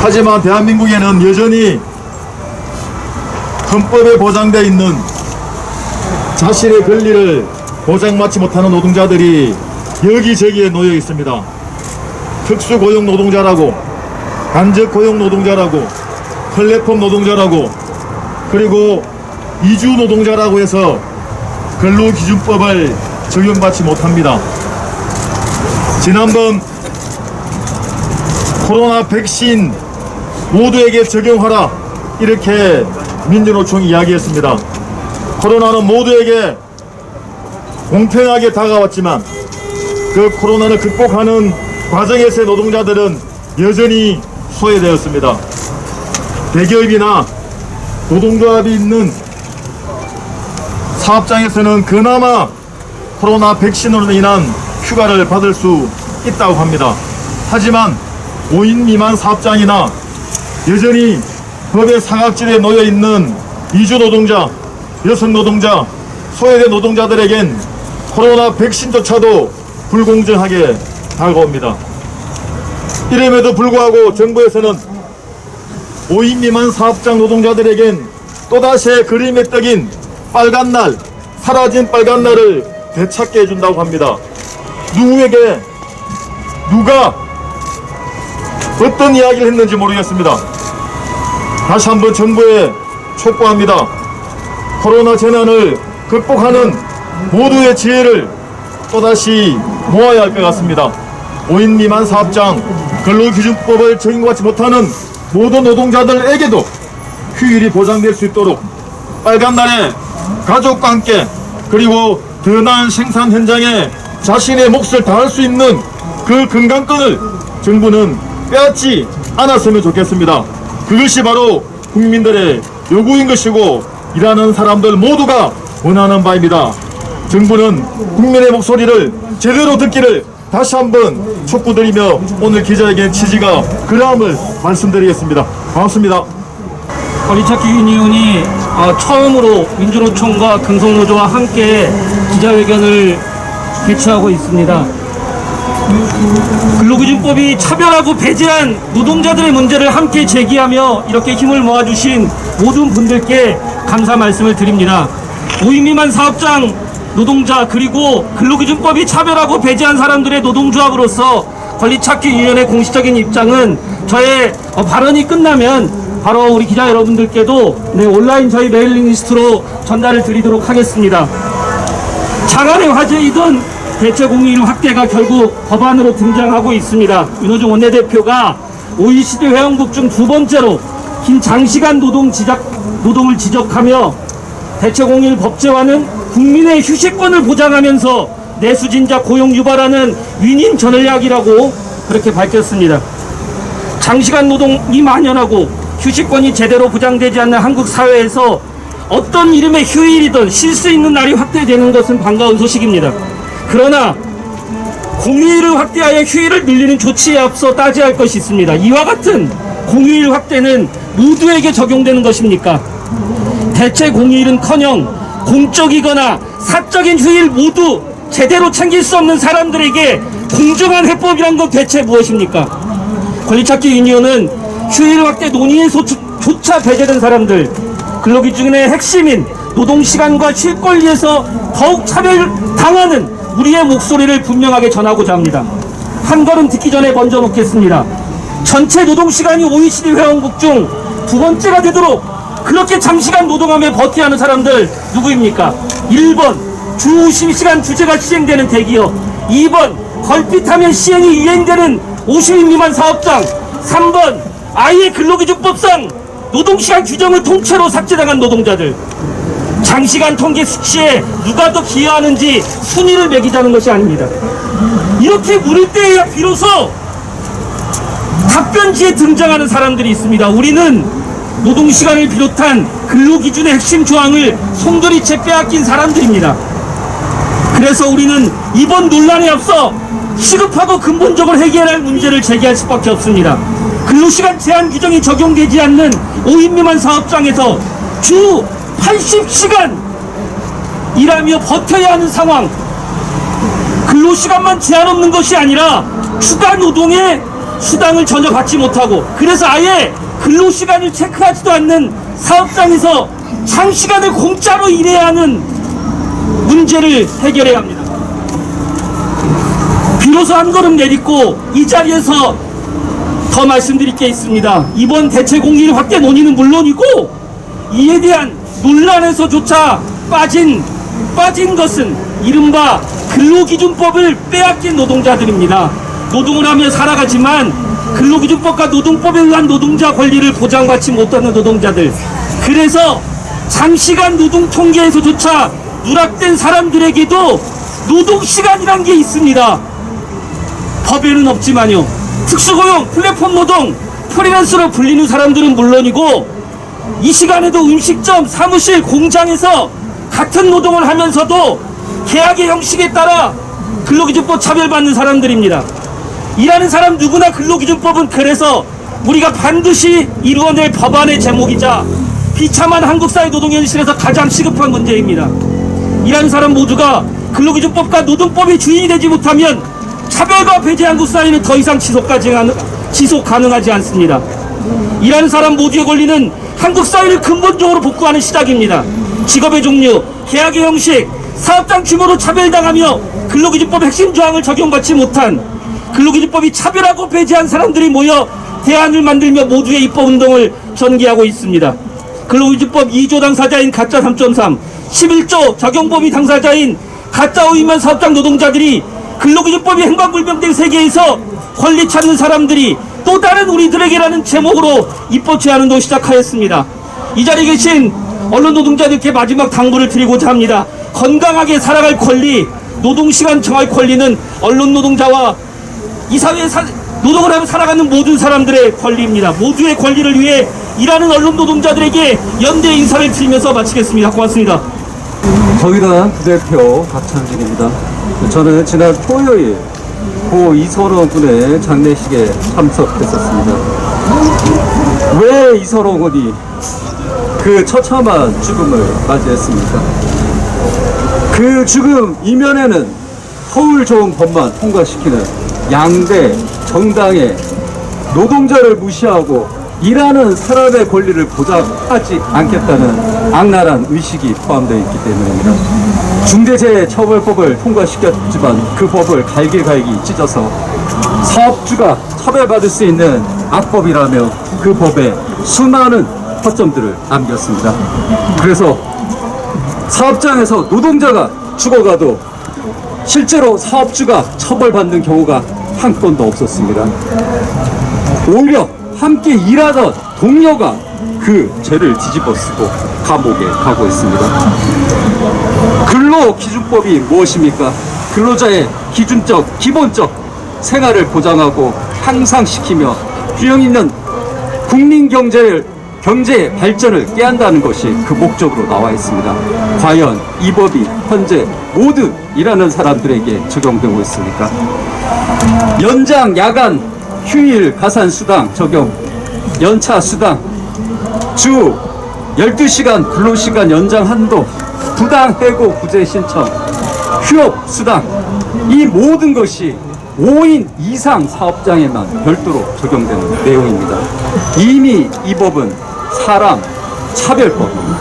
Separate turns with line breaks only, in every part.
하지만 대한민국에는 여전히 헌법에 보장되어 있는 자신의 권리를 보장받지 못하는 노동자들이 여기저기에 놓여 있습니다. 특수고용 노동자라고, 간접고용 노동자라고, 플랫폼 노동자라고, 그리고 이주 노동자라고 해서 근로기준법을 적용받지 못합니다. 지난번 코로나 백신 모두에게 적용하라, 이렇게 민주노총이 이야기했습니다. 코로나는 모두에게 공평하게 다가왔지만 그 코로나를 극복하는 과정에서의 노동자들은 여전히 소외되었습니다. 대기업이나 노동조합이 있는 사업장에서는 그나마 코로나 백신으로 인한 휴가를 받을 수 있다고 합니다. 하지만 5인 미만 사업장이나 여전히 법의 사각지대에 놓여 있는 이주 노동자, 여성 노동자, 소외된 노동자들에겐 코로나 백신조차도 불공정하게 다가옵니다. 이름에도 불구하고 정부에서는 5인 미만 사업장 노동자들에겐 또다시 그림의 떡인 빨간날, 사라진 빨간날을 되찾게 해준다고 합니다. 누구에게, 누가 어떤 이야기를 했는지 모르겠습니다. 다시 한번 정부에 촉구합니다. 코로나 재난을 극복하는 모두의 지혜를 또다시 모아야 할 것 같습니다. 5인 미만 사업장 근로기준법을 적용받지 못하는 모든 노동자들에게도 휴일이 보장될 수 있도록 빨간날에 가족과 함께, 그리고 더 나은 생산 현장에 자신의 몫을 다할 수 있는 그 건강권을 정부는 빼앗지 않았으면 좋겠습니다. 그것이 바로 국민들의 요구인 것이고 일하는 사람들 모두가 원하는 바입니다. 정부는 국민의 목소리를 제대로 듣기를 다시 한번 촉구드리며 오늘 기자회견 취지가 그러함을 말씀드리겠습니다. 고맙습니다.
권리찾기 유니온이 처음으로 민주노총과 금속노조와 함께 기자회견을 개최하고 있습니다. 근로기준법이 차별하고 배제한 노동자들의 문제를 함께 제기하며 이렇게 힘을 모아주신 모든 분들께 감사 말씀을 드립니다. 5인 미만 사업장 노동자, 그리고 근로기준법이 차별하고 배제한 사람들의 노동조합으로서 권리찾기 유니온의 공식적인 입장은 저의 발언이 끝나면 바로 우리 기자 여러분들께도 온라인 저희 메일링 리스트로 전달을 드리도록 하겠습니다. 장안의 화제이던 대체공휴일 확대가 결국 법안으로 등장하고 있습니다. 윤호중 원내대표가 OECD 회원국 중 두 번째로 긴 장시간 노동을 지적하며 대체공휴일 법제화는 국민의 휴식권을 보장하면서 내수진자 고용 유발하는 윈윈 전략이라고 그렇게 밝혔습니다. 장시간 노동이 만연하고 휴식권이 제대로 보장되지 않는 한국 사회에서 어떤 이름의 휴일이든 쉴 수 있는 날이 확대되는 것은 반가운 소식입니다. 그러나 공휴일을 확대하여 휴일을 늘리는 조치에 앞서 따져야 할 것이 있습니다. 이와 같은 공휴일 확대는 모두에게 적용되는 것입니까? 대체 공휴일은커녕 공적이거나 사적인 휴일 모두 제대로 챙길 수 없는 사람들에게 공정한 해법이란 건 대체 무엇입니까? 권리찾기 유니온은 휴일 확대 논의에서조차 배제된 사람들, 근로기준의 핵심인 노동시간과 쉴 권리에서 더욱 차별당하는 우리의 목소리를 분명하게 전하고자 합니다. 한 걸음 듣기 전에 먼저 놓겠습니다. 전체 노동시간이 OECD 회원국 중 두 번째가 되도록 그렇게 장시간 노동하며 버텨야 하는 사람들 누구입니까? 1번 주 50시간 주제가 시행되는 대기업, 2번 걸핏하면 시행이 유행되는 50인 미만 사업장, 3번 아예 근로기준법상 노동시간 규정을 통째로 삭제당한 노동자들. 장시간 통계 수치에 누가 더 기여하는지 순위를 매기자는 것이 아닙니다. 이렇게 물을 때에야 비로소 답변지에 등장하는 사람들이 있습니다. 우리는 노동시간을 비롯한 근로기준의 핵심 조항을 송두리째 빼앗긴 사람들입니다. 그래서 우리는 이번 논란에 앞서 시급하고 근본적으로 해결해야 할 문제를 제기할 수밖에 없습니다. 근로시간 제한 규정이 적용되지 않는 5인 미만 사업장에서 주 80시간 일하며 버텨야 하는 상황, 근로시간만 제한 없는 것이 아니라 추가 노동에 수당을 전혀 받지 못하고, 그래서 아예 근로시간을 체크하지도 않는 사업장에서 장시간을 공짜로 일해야 하는 문제를 해결해야 합니다. 비로소 한 걸음 내딛고 이 자리에서 더 말씀드릴 게 있습니다. 이번 대체 공휴일 확대 논의는 물론이고, 이에 대한 논란에서조차 빠진 것은 이른바 근로기준법을 빼앗긴 노동자들입니다. 노동을 하며 살아가지만 근로기준법과 노동법에 의한 노동자 권리를 보장받지 못하는 노동자들, 그래서 장시간 노동 통계에서조차 누락된 사람들에게도 노동시간이란 게 있습니다. 법에는 없지만요. 특수고용, 플랫폼 노동, 프리랜서로 불리는 사람들은 물론이고, 이 시간에도 음식점, 사무실, 공장에서 같은 노동을 하면서도 계약의 형식에 따라 근로기준법 차별받는 사람들입니다. 일하는 사람 누구나 근로기준법은 그래서 우리가 반드시 이루어낼 법안의 제목이자 비참한 한국사회 노동현실에서 가장 시급한 문제입니다. 일하는 사람 모두가 근로기준법과 노동법의 주인이 되지 못하면 차별과 배제 한국사회는 더 이상 지속 가능하지 않습니다. 일하는 사람 모두의 권리는 한국사회를 근본적으로 복구하는 시작입니다. 직업의 종류, 계약의 형식, 사업장 규모로 차별당하며 근로기준법 핵심 조항을 적용받지 못한, 근로기준법이 차별하고 배제한 사람들이 모여 대안을 만들며 모두의 입법운동을 전개하고 있습니다. 근로기준법 2조 당사자인 가짜 3.3, 11조 적용범위 당사자인 가짜 5인만 사업장 노동자들이 근로기준법이 행방불명된 세계에서 권리 찾는 사람들이 또 다른 우리들에게라는 제목으로 입법 제안운동 시작하였습니다. 이 자리에 계신 언론 노동자들께 마지막 당부를 드리고자 합니다. 건강하게 살아갈 권리, 노동시간 정할 권리는 언론 노동자와 이 사회에 노동을 하며 살아가는 모든 사람들의 권리입니다. 모두의 권리를 위해 일하는 언론 노동자들에게 연대 인사를 드리면서 마치겠습니다. 고맙습니다.
정의당 부대표 박찬진입니다. 저는 지난 토요일 고 이선호 군의 장례식에 참석했었습니다. 왜 이선호 군이 그 처참한 죽음을 맞이했습니까? 그 죽음 이면에는 허울 좋은 법만 통과시키는 양대 정당의 노동자를 무시하고 일하는 사람의 권리를 보장하지 않겠다는 악랄한 의식이 포함되어 있기 때문입니다. 중대재해처벌법을 통과시켰지만 그 법을 갈기갈기 찢어서 사업주가 처벌받을 수 있는 악법이라며 그 법에 수많은 허점들을 남겼습니다. 그래서 사업장에서 노동자가 죽어가도 실제로 사업주가 처벌받는 경우가 한 건도 없었습니다. 오히려 함께 일하던 동료가 그 죄를 뒤집어쓰고 감옥에 가고 있습니다. 근로기준법이 무엇입니까? 근로자의 기본적 생활을 보장하고 향상시키며 균형 있는 경제 발전을 깨한다는 것이 그 목적으로 나와 있습니다. 과연 이 법이 현재 모든 일하는 사람들에게 적용되고 있습니까? 연장, 야간, 휴일, 가산수당 적용, 연차수당, 주 12시간 근로시간 연장 한도, 부당해고 구제 신청, 휴업수당, 이 모든 것이 5인 이상 사업장에만 별도로 적용되는 내용입니다. 이미 이 법은 사람 차별법입니다.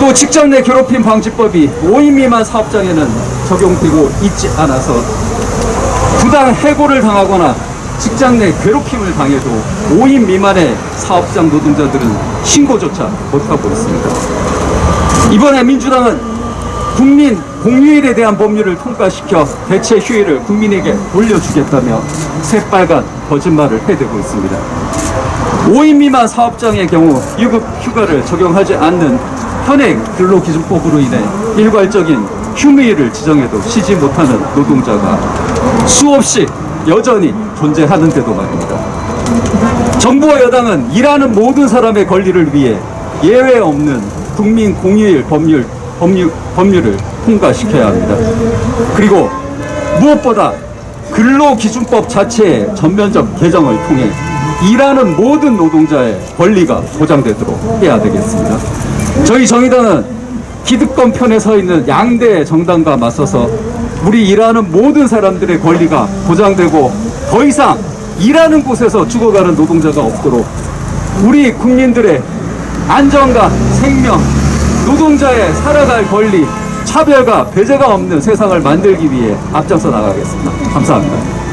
또 직장 내 괴롭힘 방지법이 5인 미만 사업장에는 적용되고 있지 않아서 부당 해고를 당하거나 직장 내 괴롭힘을 당해도 5인 미만의 사업장 노동자들은 신고조차 못하고 있습니다. 이번에 민주당은 국민 공휴일에 대한 법률을 통과시켜 대체 휴일을 국민에게 돌려주겠다며 새빨간 거짓말을 해대고 있습니다. 5인 미만 사업장의 경우 유급 휴가를 적용하지 않는 현행 근로기준법으로 인해 일괄적인 휴무일을 지정해도 쉬지 못하는 노동자가 수없이 여전히 존재하는데도 말입니다. 정부와 여당은 일하는 모든 사람의 권리를 위해 예외 없는 국민 공휴일 법률을 통과시켜야 합니다. 그리고 무엇보다 근로기준법 자체의 전면적 개정을 통해 일하는 모든 노동자의 권리가 보장되도록 해야 되겠습니다. 저희 정의당은 기득권 편에 서 있는 양대 정당과 맞서서 우리 일하는 모든 사람들의 권리가 보장되고 더 이상 일하는 곳에서 죽어가는 노동자가 없도록 우리 국민들의 안전과 생명, 노동자의 살아갈 권리, 차별과 배제가 없는 세상을 만들기 위해 앞장서 나가겠습니다. 감사합니다.